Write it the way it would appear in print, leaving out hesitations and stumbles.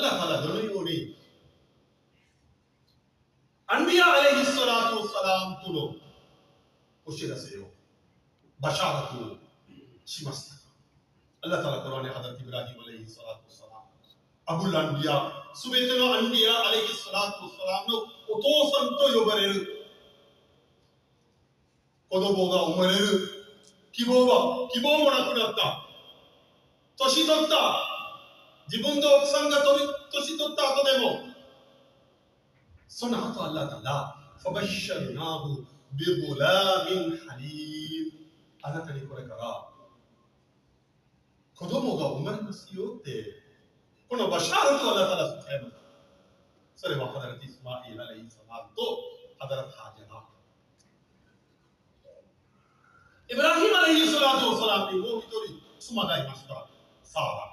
アタラどのようにアンビヤアレイヒスサラトウサラムとのお知らせをバシャーラトしました。アラタラコラネハダティブラヒムアレイヒスサラトウサラムアブランビヤすべてのアンビヤアレイヒスサラトウサラムのお父さんと呼ばれる子供が生まれる希望もなくなった。年取った。自分の奥さんが年取った後でも、その後アッラータラ、ファバッシャルナーブ、ビブラーミンハリー。あなたにこれから子供が生まれますよって、このバシャールとアッラータラスを変えます。それはハダラティスマイルアレイサラムとハダラタハジャラ。イブラヒムアレイヒスサラトウサラムにもう一人妻がいました。サーラ。